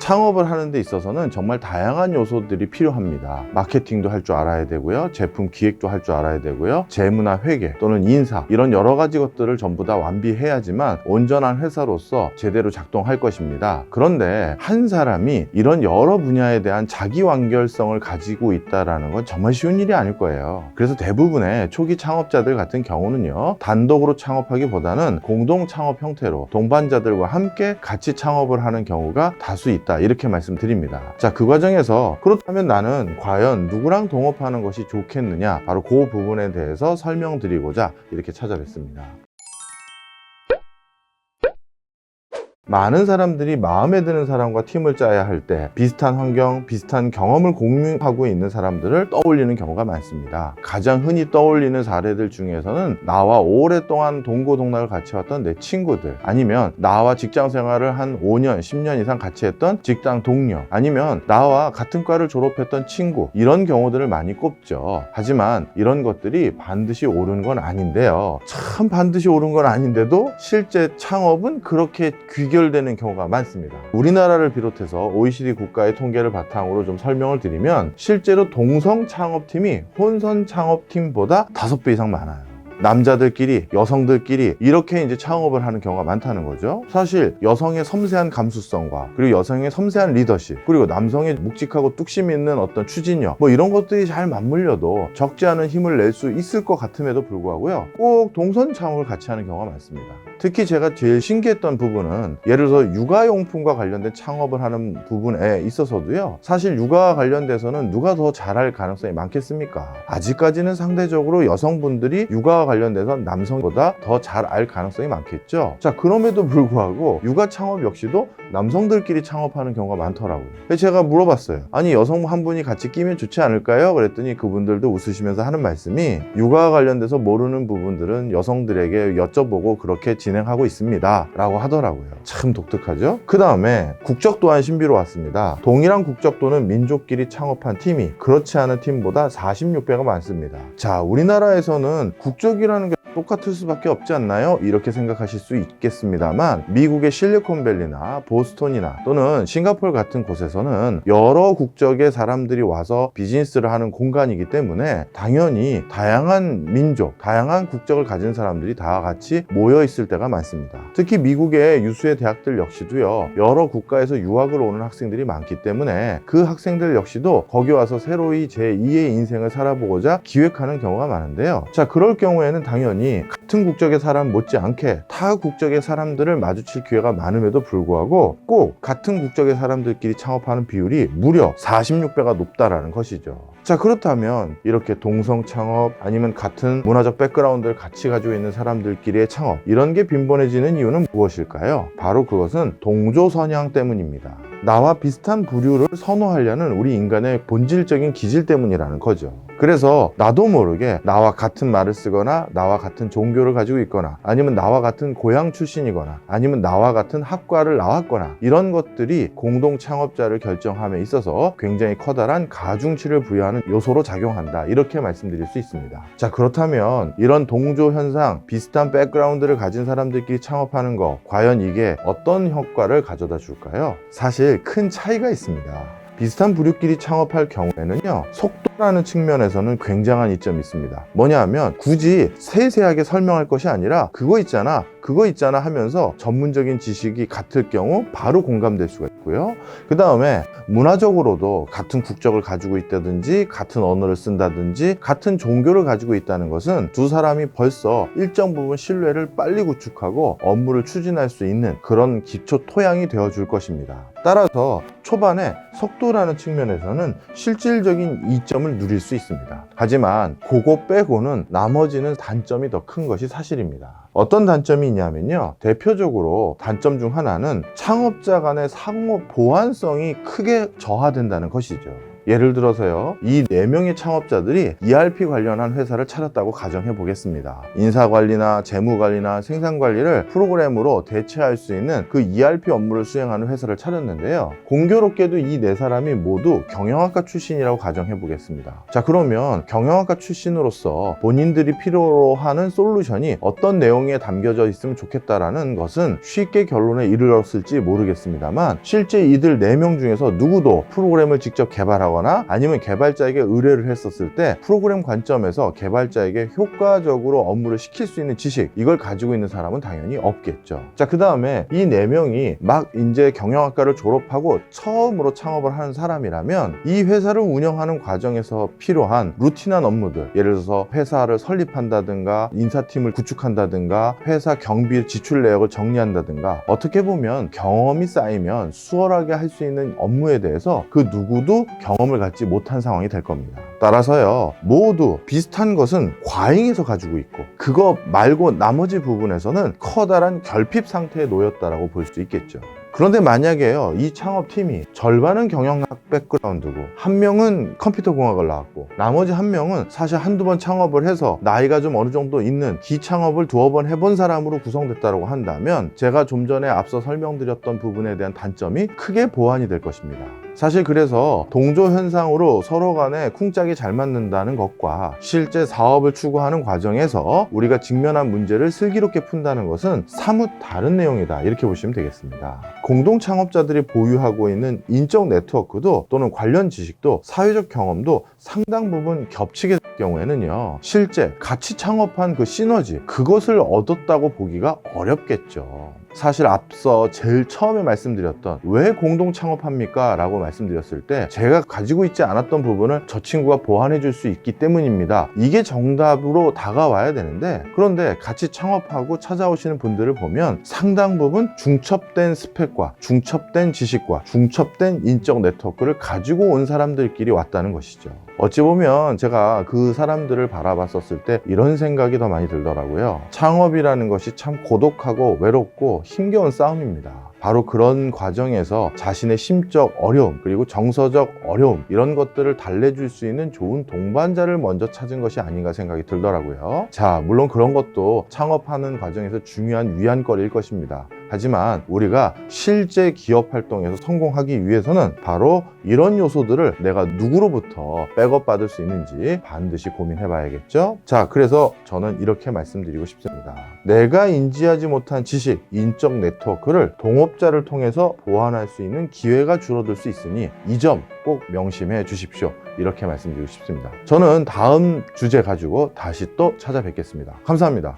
창업을 하는 데 있어서는 정말 다양한 요소들이 필요합니다. 마케팅도 할 줄 알아야 되고요, 제품 기획도 할 줄 알아야 되고요, 재무나 회계 또는 인사, 이런 여러 가지 것들을 전부 다 완비해야지만 온전한 회사로서 제대로 작동할 것입니다. 그런데 한 사람이 이런 여러 분야에 대한 자기 완결성을 가지고 있다는 건 정말 쉬운 일이 아닐 거예요. 그래서 대부분의 초기 창업자들 같은 경우는요, 단독으로 창업하기보다는 공동 창업 형태로 동반자들과 함께 같이 창업을 하는 경우가 다수 있다, 이렇게 말씀드립니다. 자, 그 과정에서 그렇다면 나는 과연 누구랑 동업하는 것이 좋겠느냐, 바로 그 부분에 대해서 설명드리고자 이렇게 찾아뵙습니다. 많은 사람들이 마음에 드는 사람과 팀을 짜야 할 때 비슷한 환경, 비슷한 경험을 공유하고 있는 사람들을 떠올리는 경우가 많습니다. 가장 흔히 떠올리는 사례들 중에서는 나와 오랫동안 동고동락을 같이 왔던 내 친구들, 아니면 나와 직장 생활을 한 5년, 10년 이상 같이 했던 직장 동료, 아니면 나와 같은 과를 졸업했던 친구, 이런 경우들을 많이 꼽죠. 하지만 이런 것들이 반드시 옳은 건 아닌데요. 참 반드시 옳은 건 아닌데도 실제 창업은 그렇게 귀결되는 경우가 많습니다. 우리나라를 비롯해서 OECD 국가의 통계를 바탕으로 좀 설명을 드리면, 실제로 동성 창업팀이 혼성 창업팀보다 5배 이상 많아요. 남자들끼리, 여성들끼리 이렇게 이제 창업을 하는 경우가 많다는 거죠. 사실 여성의 섬세한 감수성과, 그리고 여성의 섬세한 리더십, 그리고 남성의 묵직하고 뚝심 있는 어떤 추진력, 뭐 이런 것들이 잘 맞물려도 적지 않은 힘을 낼 수 있을 것 같음에도 불구하고요, 꼭 동선 창업을 같이 하는 경우가 많습니다. 특히 제가 제일 신기했던 부분은, 예를 들어서 육아용품과 관련된 창업을 하는 부분에 있어서도요, 사실 육아와 관련돼서는 누가 더 잘할 가능성이 많겠습니까? 아직까지는 상대적으로 여성분들이 육아와 관련돼서 남성보다 더 잘 알 가능성이 많겠죠. 자, 그럼에도 불구하고 육아 창업 역시도 남성들끼리 창업하는 경우가 많더라고요. 그래서 제가 물어봤어요. 아니, 여성 한 분이 같이 끼면 좋지 않을까요? 그랬더니 그분들도 웃으시면서 하는 말씀이, 육아와 관련돼서 모르는 부분들은 여성들에게 여쭤보고 그렇게 진행하고 있습니다 라고 하더라고요. 참 독특하죠? 그 다음에 국적 또한 신비로웠습니다. 동일한 국적도는 민족끼리 창업한 팀이 그렇지 않은 팀보다 46배가 많습니다. 자, 우리나라에서는 국적이라는 게 똑같을 수밖에 없지 않나요? 이렇게 생각하실 수 있겠습니다만, 미국의 실리콘밸리나 보스턴이나 또는 싱가포르 같은 곳에서는 여러 국적의 사람들이 와서 비즈니스를 하는 공간이기 때문에 당연히 다양한 민족, 다양한 국적을 가진 사람들이 다 같이 모여 있을 때가 많습니다. 특히 미국의 유수의 대학들 역시도요, 여러 국가에서 유학을 오는 학생들이 많기 때문에 그 학생들 역시도 거기 와서 새로이 제2의 인생을 살아보고자 기획하는 경우가 많은데요. 자, 그럴 경우에는 당연히 같은 국적의 사람 못지않게 타 국적의 사람들을 마주칠 기회가 많음에도 불구하고 꼭 같은 국적의 사람들끼리 창업하는 비율이 무려 46배가 높다라는 것이죠. 자, 그렇다면 이렇게 동성 창업, 아니면 같은 문화적 백그라운드를 같이 가지고 있는 사람들끼리의 창업, 이런 게 빈번해지는 이유는 무엇일까요? 바로 그것은 동조선양 때문입니다. 나와 비슷한 부류를 선호하려는 우리 인간의 본질적인 기질 때문이라는 거죠. 그래서 나도 모르게 나와 같은 말을 쓰거나, 나와 같은 종교를 가지고 있거나, 아니면 나와 같은 고향 출신이거나, 아니면 나와 같은 학과를 나왔거나, 이런 것들이 공동 창업자를 결정함에 있어서 굉장히 커다란 가중치를 부여하는 요소로 작용한다, 이렇게 말씀드릴 수 있습니다. 자, 그렇다면 이런 동조 현상, 비슷한 백그라운드를 가진 사람들끼리 창업하는 거, 과연 이게 어떤 효과를 가져다 줄까요? 사실 큰 차이가 있습니다. 비슷한 부류끼리 창업할 경우에는요, 속도라는 측면에서는 굉장한 이점이 있습니다. 뭐냐 하면, 굳이 세세하게 설명할 것이 아니라 그거 있잖아 하면서 전문적인 지식이 같을 경우 바로 공감될 수가 있고요. 그 다음에 문화적으로도 같은 국적을 가지고 있다든지, 같은 언어를 쓴다든지, 같은 종교를 가지고 있다는 것은 두 사람이 벌써 일정 부분 신뢰를 빨리 구축하고 업무를 추진할 수 있는 그런 기초 토양이 되어줄 것입니다. 따라서 초반에 속도라는 측면에서는 실질적인 이점을 누릴 수 있습니다. 하지만 그거 빼고는 나머지는 단점이 더 큰 것이 사실입니다. 어떤 단점이 있냐면요, 대표적으로 단점 중 하나는 창업자 간의 상호 보완성이 크게 저하된다는 것이죠. 예를 들어서요, 이 4명의 창업자들이 ERP 관련한 회사를 차렸다고 가정해 보겠습니다. 인사관리나 재무관리나 생산관리를 프로그램으로 대체할 수 있는 그 ERP 업무를 수행하는 회사를 차렸는데요. 공교롭게도 이 4사람이 모두 경영학과 출신이라고 가정해 보겠습니다. 자, 그러면 경영학과 출신으로서 본인들이 필요로 하는 솔루션이 어떤 내용에 담겨져 있으면 좋겠다라는 것은 쉽게 결론에 이르렀을지 모르겠습니다만, 실제 이들 4명 중에서 누구도 프로그램을 직접 개발하거나 아니면 개발자에게 의뢰를 했었을 때 프로그램 관점에서 개발자에게 효과적으로 업무를 시킬 수 있는 지식, 이걸 가지고 있는 사람은 당연히 없겠죠. 자, 그 다음에 이 4명이 막 이제 경영학과를 졸업하고 처음으로 창업을 하는 사람이라면 이 회사를 운영하는 과정에서 필요한 루틴한 업무들, 예를 들어서 회사를 설립한다든가 인사팀을 구축한다든가 회사 경비 지출 내역을 정리한다든가, 어떻게 보면 경험이 쌓이면 수월하게 할 수 있는 업무에 대해서 그 누구도 경험을 갖지 못한 상황이 될 겁니다. 따라서요, 모두 비슷한 것은 과잉해서 가지고 있고 그거 말고 나머지 부분에서는 커다란 결핍 상태에 놓였다라고 볼 수 있겠죠. 그런데 만약에요, 이 창업팀이 절반은 경영학 백그라운드고 한 명은 컴퓨터공학을 나왔고 나머지 한 명은 사실 한두 번 창업을 해서 나이가 좀 어느 정도 있는 기창업을 두어 번 해본 사람으로 구성됐다고 한다면, 제가 좀 전에 앞서 설명드렸던 부분에 대한 단점이 크게 보완이 될 것입니다. 사실 그래서 동조 현상으로 서로 간에 쿵짝이 잘 맞는다는 것과 실제 사업을 추구하는 과정에서 우리가 직면한 문제를 슬기롭게 푼다는 것은 사뭇 다른 내용이다, 이렇게 보시면 되겠습니다. 공동 창업자들이 보유하고 있는 인적 네트워크도 또는 관련 지식도 사회적 경험도 상당 부분 겹치게 될 경우에는요, 실제 같이 창업한 그 시너지, 그것을 얻었다고 보기가 어렵겠죠. 사실 앞서 제일 처음에 말씀드렸던 왜 공동 창업합니까? 라고 말씀드렸을 때 제가 가지고 있지 않았던 부분을 저 친구가 보완해 줄 수 있기 때문입니다, 이게 정답으로 다가와야 되는데, 그런데 같이 창업하고 찾아오시는 분들을 보면 상당 부분 중첩된 스펙과 중첩된 지식과 중첩된 인적 네트워크를 가지고 온 사람들끼리 왔다는 것이죠. 어찌 보면 제가 그 사람들을 바라봤었을 때 이런 생각이 더 많이 들더라고요. 창업이라는 것이 참 고독하고 외롭고 힘겨운 싸움입니다. 바로 그런 과정에서 자신의 심적 어려움, 그리고 정서적 어려움, 이런 것들을 달래줄 수 있는 좋은 동반자를 먼저 찾은 것이 아닌가 생각이 들더라고요. 자, 물론 그런 것도 창업하는 과정에서 중요한 위안거리일 것입니다. 하지만 우리가 실제 기업 활동에서 성공하기 위해서는 바로 이런 요소들을 내가 누구로부터 백업받을 수 있는지 반드시 고민해 봐야겠죠. 자, 그래서 저는 이렇게 말씀드리고 싶습니다. 내가 인지하지 못한 지식, 인적 네트워크를 동업자를 통해서 보완할 수 있는 기회가 줄어들 수 있으니 이 점 꼭 명심해 주십시오, 이렇게 말씀드리고 싶습니다. 저는 다음 주제 가지고 다시 또 찾아뵙겠습니다. 감사합니다.